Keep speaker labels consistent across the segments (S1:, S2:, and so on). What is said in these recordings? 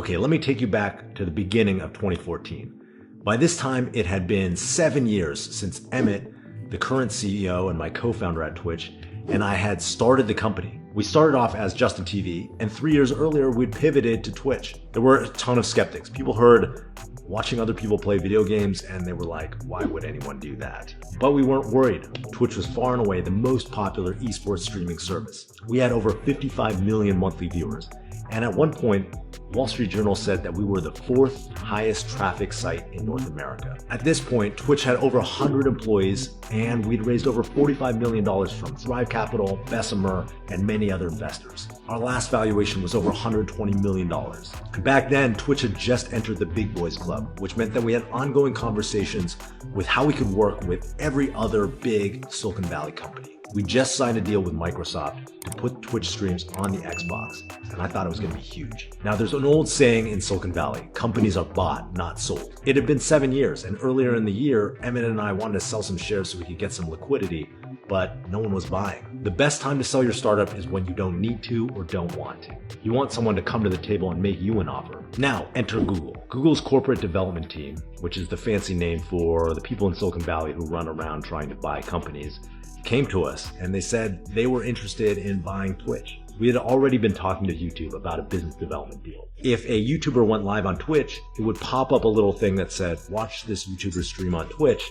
S1: Okay, let me take you back to the beginning of 2014. By this time, it had been 7 years since Emmett, the current CEO and my co-founder at Twitch, and I had started the company. We started off as Justin TV, and 3 years earlier, we'd pivoted to Twitch. There were a ton of skeptics. People heard watching other people play video games, and they were like, why would anyone do that? But we weren't worried. Twitch was far and away the most popular esports streaming service. We had over 55 million monthly viewers. And at one point, Wall Street Journal said that we were the 4th highest traffic site in North America. At this point, Twitch had over 100 employees, and we'd raised over $45 million from Thrive Capital, Bessemer, and many other investors. Our last valuation was over $120 million. And back then, Twitch had just entered the big boys club, which meant that we had ongoing conversations with how we could work with every other big Silicon Valley company. We just signed a deal with Microsoft to put Twitch streams on the Xbox, and I thought it was going to be huge. Now, there's an old saying in Silicon Valley, companies are bought, not sold. It had been 7 years, and earlier in the year, Emmett and I wanted to sell some shares so we could get some liquidity, but no one was buying. The best time to sell your startup is when you don't need to or don't want to. You want someone to come to the table and make you an offer. Now, enter Google. Google's corporate development team, which is the fancy name for the people in Silicon Valley who run around trying to buy companies, came to us and they said they were interested in buying Twitch. We had already been talking to YouTube about a business development deal. If a YouTuber went live on Twitch, it would pop up a little thing that said, watch this YouTuber stream on Twitch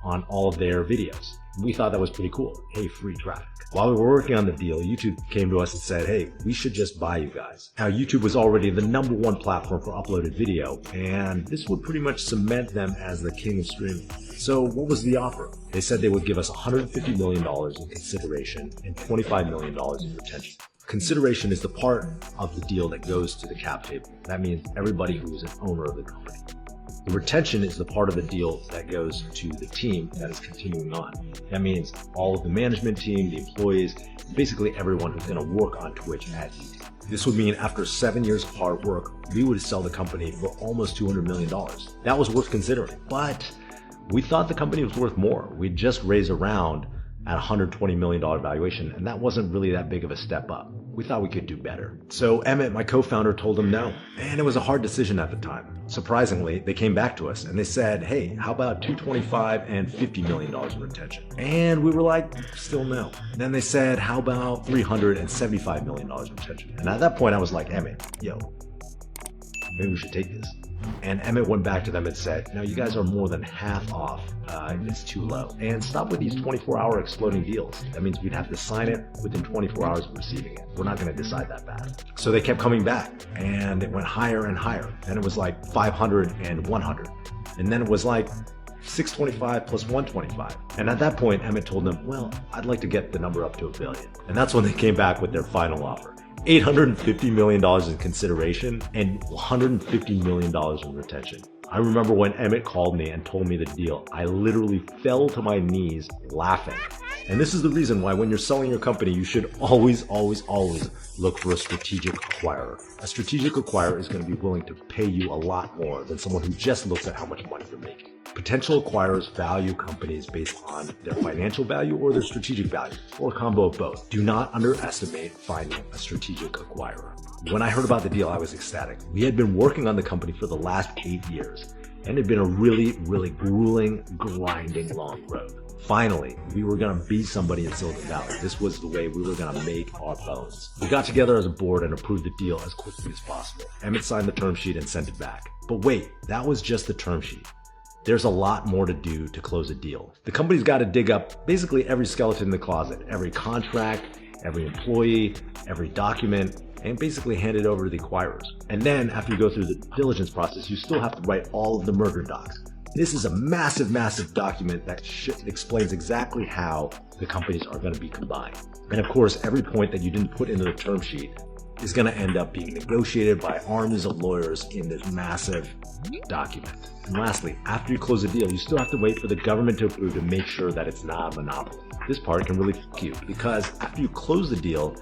S1: on all of their videos. We thought that was pretty cool. Hey, free traffic. While we were working on the deal, YouTube came to us and said, hey, we should just buy you guys. Now, YouTube was already the #1 platform for uploaded video, and this would pretty much cement them as the king of streaming. So what was the offer? They said they would give us $150 million in consideration and $25 million in retention. Consideration is the part of the deal that goes to the cap table. That means everybody who is an owner of the company. The retention is the part of the deal that goes to the team that is continuing on. That means all of the management team, the employees, basically everyone who's going to work on Twitch at YouTube. This would mean after 7 years of hard work, we would sell the company for almost $200 million. That was worth considering, but we thought the company was worth more. We'd just raised a round at $120 million valuation, and that wasn't really that big of a step up. We thought we could do better. So Emmett, my co-founder, told him no. And it was a hard decision at the time. Surprisingly, they came back to us and they said, hey, how about $225 and $50 million in retention? And we were like, still no. Then they said, how about $375 million in retention? And at that point, I was like, Emmett, yo, maybe we should take this. And Emmett went back to them and said, no, you guys are more than half off. It's too low. And stop with these 24-hour exploding deals. That means we'd have to sign it within 24 hours of receiving it. We're not going to decide that bad. So they kept coming back, and it went higher and higher. And it was like 500 and 100. And then it was like 625 plus 125. And at that point, Emmett told them, well, I'd like to get the number up to $1 billion. And that's when they came back with their final offer. $850 million in consideration and $150 million in retention. I remember when Emmett called me and told me the deal, I literally fell to my knees laughing. And this is the reason why when you're selling your company, you should always look for a strategic acquirer. A strategic acquirer is going to be willing to pay you a lot more than someone who just looks at how much money you're making. Potential acquirers value companies based on their financial value or their strategic value, or a combo of both. Do not underestimate finding a strategic acquirer. When I heard about the deal, I was ecstatic. We had been working on the company for the last 8 years, and it had been a really grueling, grinding, long road. Finally, we were going to be somebody in Silicon Valley. This was the way we were going to make our bones. We got together as a board and approved the deal as quickly as possible. Emmett signed the term sheet and sent it back. But wait, that was just the term sheet. There's a lot more to do to close a deal. The company's got to dig up basically every skeleton in the closet, every contract, every employee, every document, and basically hand it over to the acquirers. And then after you go through the diligence process, you still have to write all of the merger docs. This is a massive document that explains exactly how the companies are going to be combined. And of course, every point that you didn't put into the term sheet is going to end up being negotiated by armies of lawyers in this massive document. And lastly, after you close a deal, you still have to wait for the government to approve to make sure that it's not a monopoly. This part can really f*** you because after you close the deal,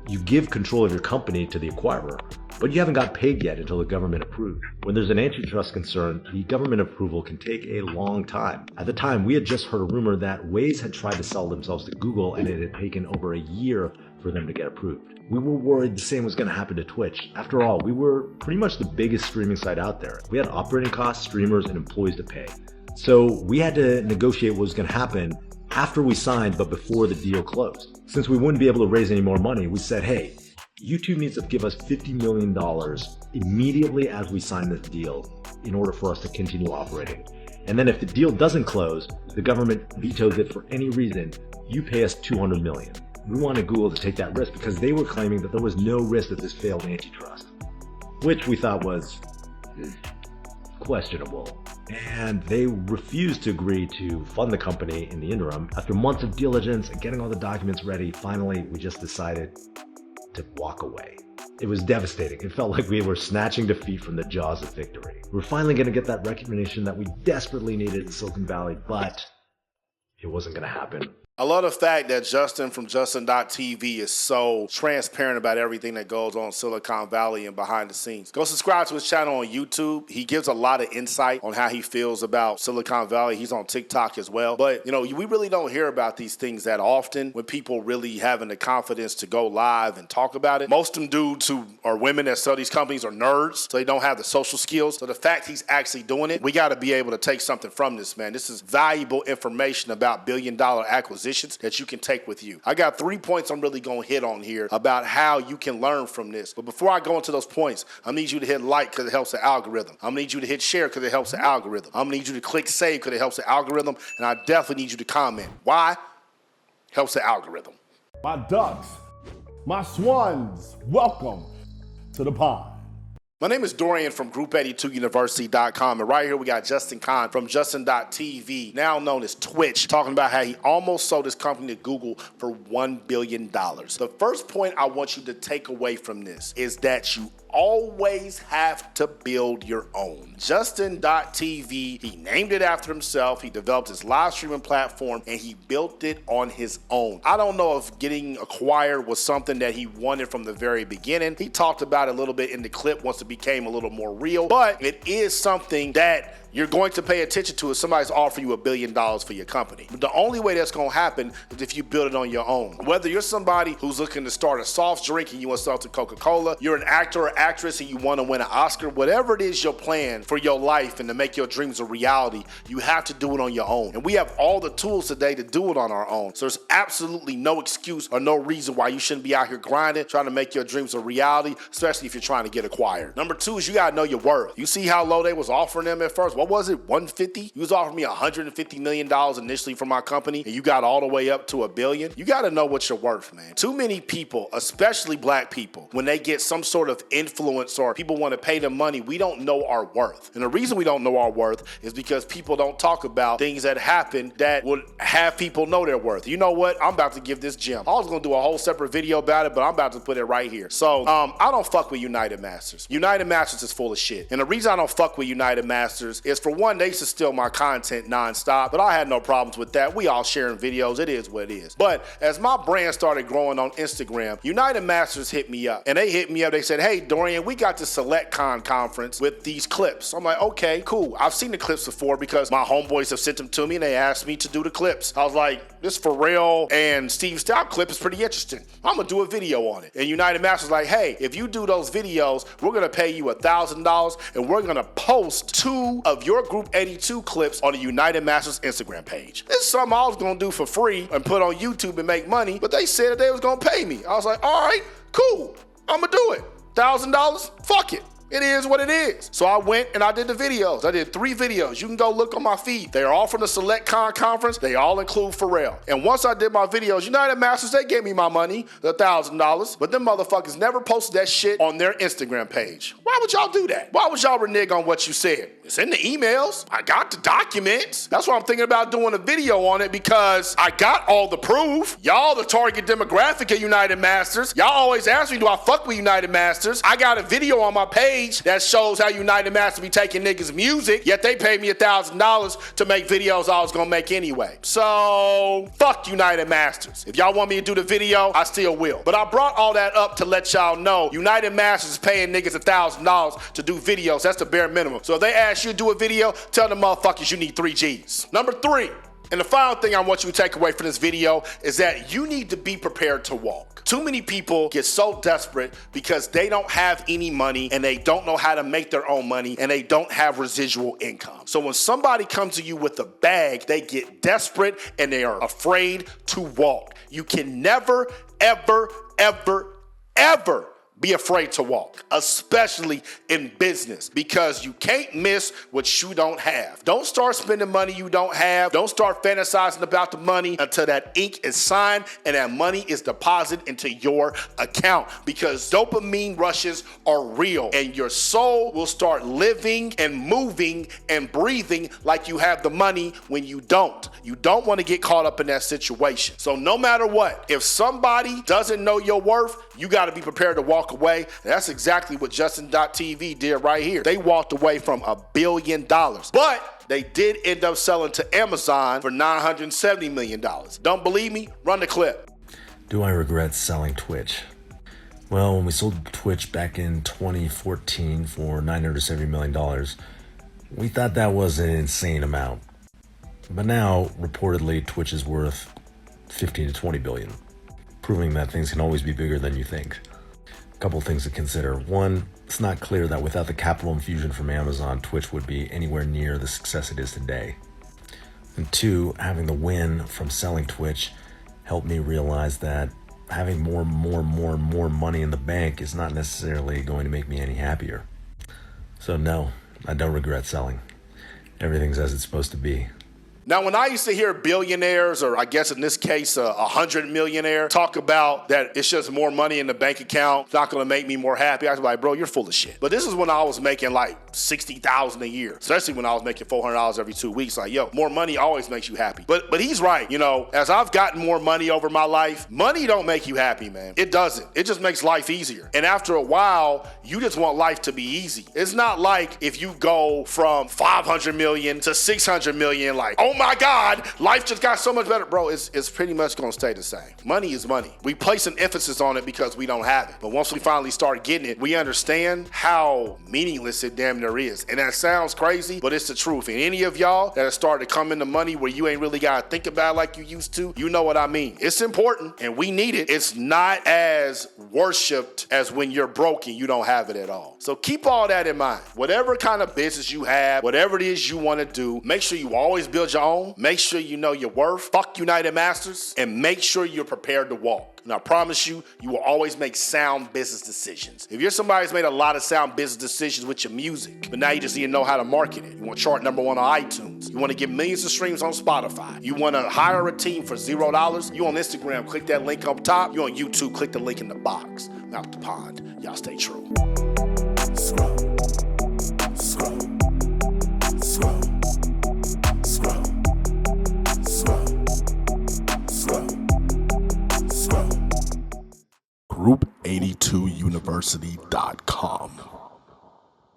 S1: you give control of your company to the acquirer, but you haven't got paid yet until the government approves. When there's an antitrust concern, the government approval can take a long time. At the time, we had just heard a rumor that Waze had tried to sell themselves to Google, and it had taken over a year for them to get approved. We were worried the same was going to happen to Twitch. After all, we were pretty much the biggest streaming site out there. We had operating costs, streamers, and employees to pay. So we had to negotiate what was going to happen after we signed, but before the deal closed. Since we wouldn't be able to raise any more money, we said, hey, YouTube needs to give us $50 million immediately as we sign this deal in order for us to continue operating. And then if the deal doesn't close, the government vetoes it for any reason, you pay us $200 million. We wanted Google to take that risk because they were claiming that there was no risk that this failed antitrust, which we thought was questionable. And they refused to agree to fund the company in the interim. After months of diligence and getting all the documents ready, finally, we just decided to walk away. It was devastating. It felt like we were snatching defeat from the jaws of victory. We were finally going to get that recognition that we desperately needed in Silicon Valley, but it wasn't going to happen.
S2: I love the fact that Justin from Justin.tv is so transparent about everything that goes on in Silicon Valley and behind the scenes. Go subscribe to his channel on YouTube. He gives a lot of insight on how he feels about Silicon Valley. He's on TikTok as well. But, we really don't hear about these things that often when people really having the confidence to go live and talk about it. Most of them dudes who are women that sell these companies are nerds, so they don't have the social skills. So the fact he's actually doing it, we got to be able to take something from this, man. This is valuable information about billion-dollar acquisitions that you can take with you. I got 3 points I'm really going to hit on here about how you can learn from this. But before I go into those points, I need you to hit like because it helps the algorithm. I'm going to need you to hit share because it helps the algorithm. I'm going to need you to click save because it helps the algorithm. And I definitely need you to comment. Why? Helps the algorithm.
S3: My ducks, my swans, welcome to the pond.
S2: My name is Dorian from Group82University.com, and right here we got Justin Kahn from Justin.tv, now known as Twitch, talking about how he almost sold his company to Google for $1 billion. The first point I want you to take away from this is that you always have to build your own. Justin.tv, he named it after himself, he developed his live streaming platform, and he built it on his own. I don't know if getting acquired was something that he wanted from the very beginning. He talked about it a little bit in the clip once it became a little more real, but it is something that you're going to pay attention to if somebody's offering you $1 billion for your company. But the only way that's going to happen is if you build it on your own. Whether you're somebody who's looking to start a soft drink and you want to sell to Coca-Cola, you're an actor or actress and you want to win an Oscar, whatever it is your plan for your life and to make your dreams a reality, you have to do it on your own. And we have all the tools today to do it on our own. So there's absolutely no excuse or no reason why you shouldn't be out here grinding, trying to make your dreams a reality, especially if you're trying to get acquired. Number two is you got to know your worth. You see how low they was offering them at first? What was it? 150? You was offering me $150 million initially for my company, and you got all the way up to $1 billion. You got to know what you're worth, man. Too many people, especially black people, when they get some sort of influence or people want to pay them money, we don't know our worth. And the reason we don't know our worth is because people don't talk about things that happen that would have people know their worth. You know what? I'm about to give this gem. I was going to do a whole separate video about it, but I'm about to put it right here. So I don't fuck with United Masters. United Masters is full of shit. And the reason I don't fuck with United Masters is, for one, they used to steal my content nonstop, but I had no problems with that. We all sharing videos. It is what it is. But as my brand started growing on Instagram, United Masters hit me up. And they hit me up. They said, hey, Dorian, we got the SelectCon conference with these clips. I'm like, okay, cool. I've seen the clips before because my homeboys have sent them to me and they asked me to do the clips. I was like, this Pharrell and Steve Stout clip is pretty interesting. I'm going to do a video on it. And United Masters was like, hey, if you do those videos, we're going to pay you $1,000 and we're going to post 2 of your Group 82 clips on the United Masters Instagram page. This is something I was gonna do for free and put on YouTube and make money, but they said that they was gonna pay me. I was like, all right, cool, I'm gonna do it. $1,000, fuck it. It is what it is. So I went and I did the videos. I did 3 videos. You can go look on my feed. They are all from the SelectCon conference. They all include Pharrell. And once I did my videos, United Masters, they gave me my money, the $1,000. But them motherfuckers never posted that shit on their Instagram page. Why would y'all do that? Why would y'all renege on what you said? It's in the emails. I got the documents. That's why I'm thinking about doing a video on it, because I got all the proof. Y'all the target demographic of United Masters. Y'all always ask me, do I fuck with United Masters? I got a video on my page that shows how United Masters be taking niggas' music, yet they paid me $1,000 to make videos I was gonna make anyway. So, fuck United Masters. If y'all want me to do the video, I still will. But I brought all that up to let y'all know United Masters is paying niggas $1,000 to do videos. That's the bare minimum. So if they ask you to do a video, tell them motherfuckers you need 3 G's. Number 3. And the final thing I want you to take away from this video is that you need to be prepared to walk. Too many people get so desperate because they don't have any money and they don't know how to make their own money and they don't have residual income. So when somebody comes to you with a bag, they get desperate and they are afraid to walk. You can never, ever, ever, ever be afraid to walk, especially in business, because you can't miss what you don't have. Don't start spending money you don't have. Don't start fantasizing about the money until that ink is signed and that money is deposited into your account, because dopamine rushes are real and your soul will start living and moving and breathing like you have the money when you don't. You don't want to get caught up in that situation. So no matter what, if somebody doesn't know your worth, you got to be prepared to walk away. And that's exactly what Justin.tv did right here. They walked away from $1 billion, but they did end up selling to Amazon for $970 million. Don't believe me? Run the clip.
S1: Do I regret selling Twitch? Well, when we sold Twitch back in 2014 for $970 million, we thought that was an insane amount. But now, reportedly, Twitch is worth 15 to 20 billion, proving that things can always be bigger than you think. A couple things to consider. One, it's not clear that without the capital infusion from Amazon, Twitch would be anywhere near the success it is today. And two, having the win from selling Twitch helped me realize that having more money in the bank is not necessarily going to make me any happier. So no, I don't regret selling. Everything's as it's supposed to be.
S2: Now, when I used to hear billionaires, or I guess in this case, 100 millionaire, talk about that it's just more money in the bank account, it's not going to make me more happy, I was like, bro, you're full of shit. But this is when I was making like $60,000 a year, especially when I was making $400 every 2 weeks. Like, yo, more money always makes you happy. But he's right. You know, as I've gotten more money over my life, money don't make you happy, man. It doesn't. It just makes life easier. And after a while, you just want life to be easy. It's not like if you go from 500 million to 600 million, like, oh my God, life just got so much better. Bro, it's pretty much gonna stay the same. Money is money. We place an emphasis on it because we don't have it. But once we finally start getting it, we understand how meaningless it damn near is. And that sounds crazy, but it's the truth. And any of y'all that have started to come into money where you ain't really gotta think about it like you used to, you know what I mean. It's important and we need it. It's not as worshipped as when you're broke and you don't have it at all. So keep all that in mind. Whatever kind of business you have, whatever it is you wanna do, make sure you always build your own. Make sure you know your worth. Fuck United Masters, and make sure you're prepared to walk. And I promise you, you will always make sound business decisions. If you're somebody who's made a lot of sound business decisions with your music, but now you just need to know how to market it. You want to chart #1 on iTunes. You want to get millions of streams on Spotify. You want to hire a team for $0. You on Instagram, click that link up top. You on YouTube, click the link in the box. I'm out the pond. Y'all stay true. Scroll. Scroll. Scroll.
S3: Group82university.com.